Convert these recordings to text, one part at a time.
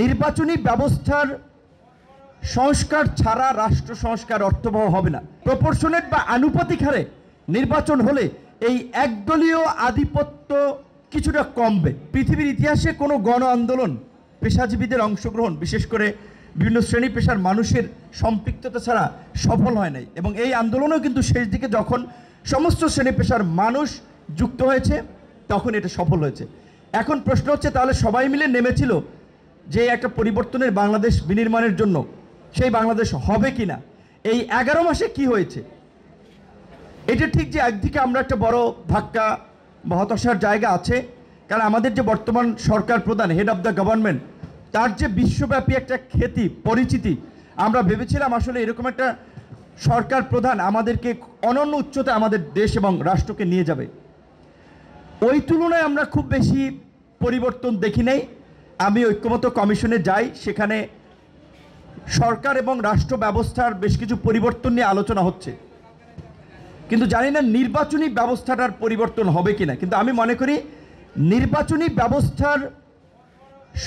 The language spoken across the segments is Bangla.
নির্বাচনী ব্যবস্থার সংস্কার ছাড়া রাষ্ট্র সংস্কার অর্থবহ হবে না। প্রপোর্শনেট বা আনুপাতিক হারে নির্বাচন হলে এই একদলীয় আধিপত্য কিছুটা কমবে। পৃথিবীর ইতিহাসে কোনো গণ আন্দোলন পেশাজীবীদের অংশগ্রহণ, বিশেষ করে বিভিন্ন শ্রেণী পেশার মানুষের সম্পৃক্ততা ছাড়া সফল হয় নাই, এবং এই আন্দোলনও কিন্তু শেষ দিকে যখন সমস্ত শ্রেণী পেশার মানুষ যুক্ত হয়েছে তখন এটা সফল হয়েছে। এখন প্রশ্ন হচ্ছে, তাহলে সবাই মিলে নেমেছিল যে একটা পরিবর্তনের বাংলাদেশ বিনির্মাণের জন্য, সেই বাংলাদেশ হবে কি না? এই 11 মাসে কি হয়েছে? এটা ঠিক যে একদিকে আমরা একটা বড় ধাক্কা বা হতাশার জায়গা আছে, কারণ আমাদের যে বর্তমান সরকার প্রধান, হেড অফ দ্য গভর্নমেন্ট, তার যে বিশ্বব্যাপী একটা খ্যাতি পরিচিতি, আমরা ভেবেছিলাম আসলে এরকম একটা সরকার প্রধান আমাদেরকে অনন্য উচ্চতায় আমাদের দেশ এবং রাষ্ট্রকে নিয়ে যাবে। ওই তুলনায় আমরা খুব বেশি পরিবর্তন দেখি নাই। আমি ঐক্যমত্য কমিশনে যাই, সেখানে সরকার এবং রাষ্ট্র ব্যবস্থার বেশ কিছু পরিবর্তন নিয়ে আলোচনা হচ্ছে, কিন্তু জানি না নির্বাচনী ব্যবস্থাটার পরিবর্তন হবে কিনা। কিন্তু আমি মনে করি নির্বাচনী ব্যবস্থার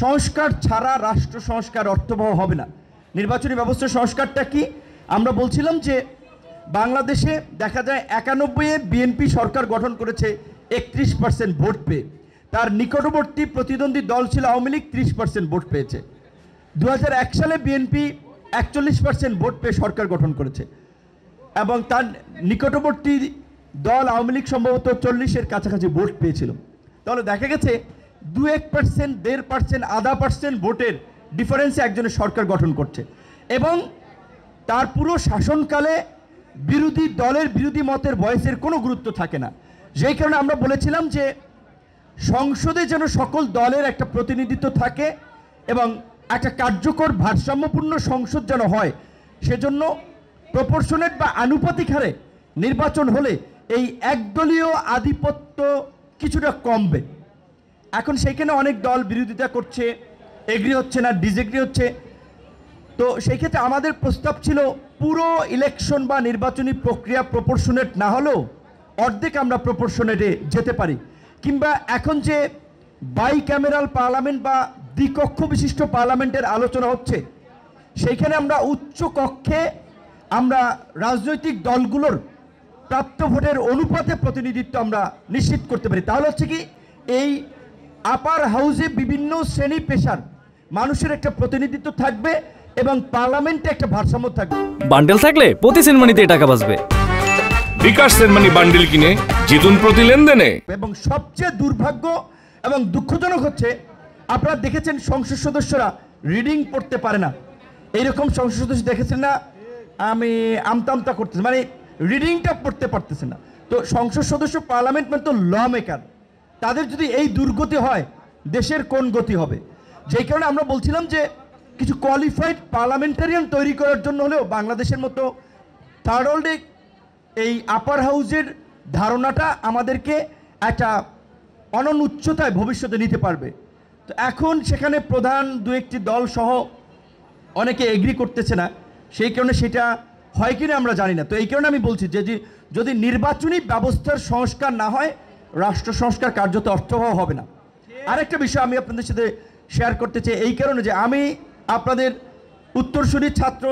সংস্কার ছাড়া রাষ্ট্র সংস্কার অর্থবহ হবে না। নির্বাচনী ব্যবস্থার সংস্কারটা কি? আমরা বলছিলাম যে বাংলাদেশে দেখা যায় 91-এ বিএনপি সরকার গঠন করেছে 31% ভোট পেয়ে, তার নিকটবর্তী প্রতিদ্বন্দ্বী দল ছিল আওয়ামী লীগ, 30% ভোট পেয়েছে। 2001 সালে বিএনপি 41% ভোট পেয়ে সরকার গঠন করেছে, এবং তার নিকটবর্তী দল আওয়ামী লীগ সম্ভবত 40-এর কাছাকাছি ভোট পেয়েছিল। তাহলে দেখা গেছে 2-1%, 1.5%, 0.5% ভোটের ডিফারেন্সে একজনের সরকার গঠন করছে, এবং তার পুরো শাসনকালে বিরোধী দলের বিরোধী মতের ভয়েসের কোনো গুরুত্ব থাকে না। যেই কারণে আমরা বলেছিলাম যে সংসদে যেন সকল দলের একটা প্রতিনিধিত্ব থাকে এবং একটা কার্যকর ভারসাম্যপূর্ণ সংসদ যেন হয়, সেজন্য প্রপোর্শনেট বা আনুপাতিক হারে নির্বাচন হলে এই একদলীয় আধিপত্য কিছুটা কমবে। এখন সেইখানে অনেক দল বিরোধিতা করছে, এগ্রি হচ্ছে না, ডিসএগ্রি হচ্ছে। তো সেই ক্ষেত্রে আমাদের প্রস্তাব ছিল পুরো ইলেকশন বা নির্বাচনী প্রক্রিয়া প্রপোর্শনেট না হলেও অর্ধেক আমরা প্রপোর্শনেটে যেতে পারি, কিংবা এখন যে বাই ক্যামেরাল পার্লামেন্ট বা দ্বিকক্ষ বিশিষ্ট পার্লামেন্টের আলোচনা হচ্ছে, সেইখানে আমরা উচ্চ কক্ষে আমরা রাজনৈতিক দলগুলোর প্রাপ্ত ভোটের অনুপাতে প্রতিনিধিত্ব আমরা নিশ্চিত করতে পারি। তাহলে হচ্ছে কি, এই আপার হাউসে বিভিন্ন শ্রেণী পেশার মানুষের একটা প্রতিনিধিত্ব থাকবে এবং পার্লামেন্টে একটা ভারসাম্য থাকবে। বান্ডেল থাকলে প্রতি সেনমানিতে টাকা বাঁচবে। বিকাশ সেনমানি বান্ডেল কিনে জিতুন প্রতি লেনদেনে। এবং সবচেয়ে দুর্ভাগ্য এবং দুঃখজনক হচ্ছে, আপনারা দেখেছেন সংসদ সদস্যরা রিডিং পড়তে পারে না। এইরকম সংসদ সদস্য দেখেছেন না? আমি আমতা করতেছি, মানে রিডিংটা পড়তে পারতেছে না। তো সংসদ সদস্য, পার্লামেন্ট মানে তো ল মেকার, তাদের যদি এই দুর্গতি হয়, দেশের কোন গতি হবে? যেই কারণে আমরা বলছিলাম যে কিছু কোয়ালিফাইড পার্লামেন্টারিয়ান তৈরি করার জন্য হলেও বাংলাদেশের মতো থার্ড ওয়ার্ল্ডে এই আপার হাউসের ধারণাটা আমাদেরকে একটা অনন্য উচ্চতায় ভবিষ্যতে নিতে পারবে। তো এখন সেখানে প্রধান দু একটি দল সহ অনেকে এগ্রি করতেছে না, সেই কারণে সেটা হয় কিনা আমরা জানি না। তো এই কারণে আমি বলছি যে যদি নির্বাচনী ব্যবস্থার সংস্কার না হয়, রাষ্ট্র সংস্কার কার্যত অর্থবহ হবে না। আরেকটা বিষয় আমি আপনাদের সাথে শেয়ার করতে চাই, এই কারণে যে আমি আপনাদের উত্তরসূরি ছাত্র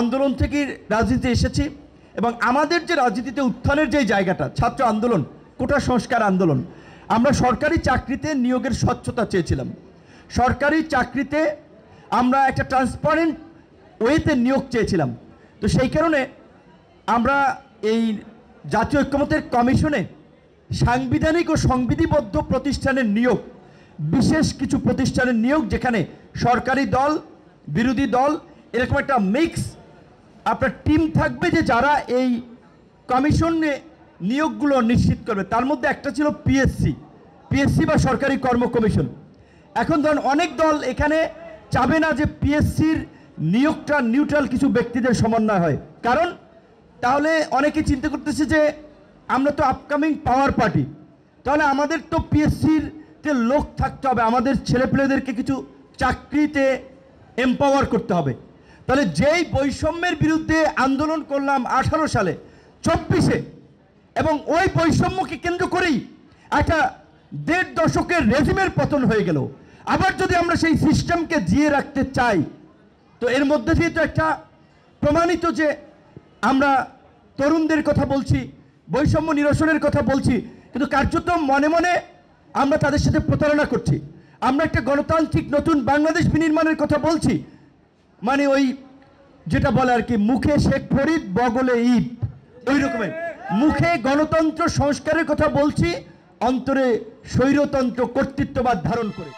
আন্দোলন থেকে রাজনীতিতে এসেছি, এবং আমাদের যে রাজনীতিতে উত্থানের যে জায়গাটা, ছাত্র আন্দোলন, কোটা সংস্কার আন্দোলন, আমরা সরকারি চাকরিতে নিয়োগের স্বচ্ছতা চেয়েছিলাম। সরকারি চাকরিতে আমরা একটা ট্রান্সপারেন্ট ওয়েতে নিয়োগ চেয়েছিলাম। তো সেই কারণে আমরা এই জাতীয় ঐক্যমত্যের কমিশনে সাংবিধানিক ও সংবিধিবদ্ধ প্রতিষ্ঠানের নিয়োগ, বিশেষ কিছু প্রতিষ্ঠানের নিয়োগ, যেখানে সরকারি দল, বিরোধী দল, এরকম একটা মিক্স আপনার টিম থাকবে, যে যারা এই কমিশনে নিয়োগগুলো নিশ্চিত করবে। তার মধ্যে একটা ছিল পিএসসি বা সরকারি কর্ম কমিশন। এখন ধরুন অনেক দল এখানে চাবে না যে পিএসসির নিয়োগটা নিউট্রাল কিছু ব্যক্তিদের সমন্বয় হয়, কারণ তাহলে অনেকে চিন্তা করতেছে যে আমরা তো আপকামিং পাওয়ার পার্টি, তাহলে আমাদের তো পিএসসিতে লোক থাকতে হবে, আমাদের ছেলেপেলেদেরকে কিছু চাকরিতে এম্পাওয়ার করতে হবে। তাহলে যেই বৈষম্যের বিরুদ্ধে আন্দোলন করলাম 18 সালে, 24-এ, এবং ওই বৈষম্যকে কেন্দ্র করেই একটা 1.5 দশকের রেজিমের পতন হয়ে গেল। আবার যদি আমরা সেই সিস্টেমকে জিয়ে রাখতে চাই, তো এর মধ্যে দিয়ে তো একটা প্রমাণিত যে আমরা তরুণদের কথা বলছি, বৈষম্য নিরসনের কথা বলছি, কিন্তু কার্যত মনে মনে আমরা তাদের সাথে প্রতারণা করছি। আমরা একটা গণতান্ত্রিক নতুন বাংলাদেশ বিনির্মাণের কথা বলছি, মানে ওই যেটা বলে আর কি, মুখে শেখ ফরিদ বগলে ঈদ, ওই রকমের মুখে গণতন্ত্র সংস্কারের কথা বলছি, অন্তরে স্বৈরতন্ত্র কর্তৃত্ববাদ ধারণ করে।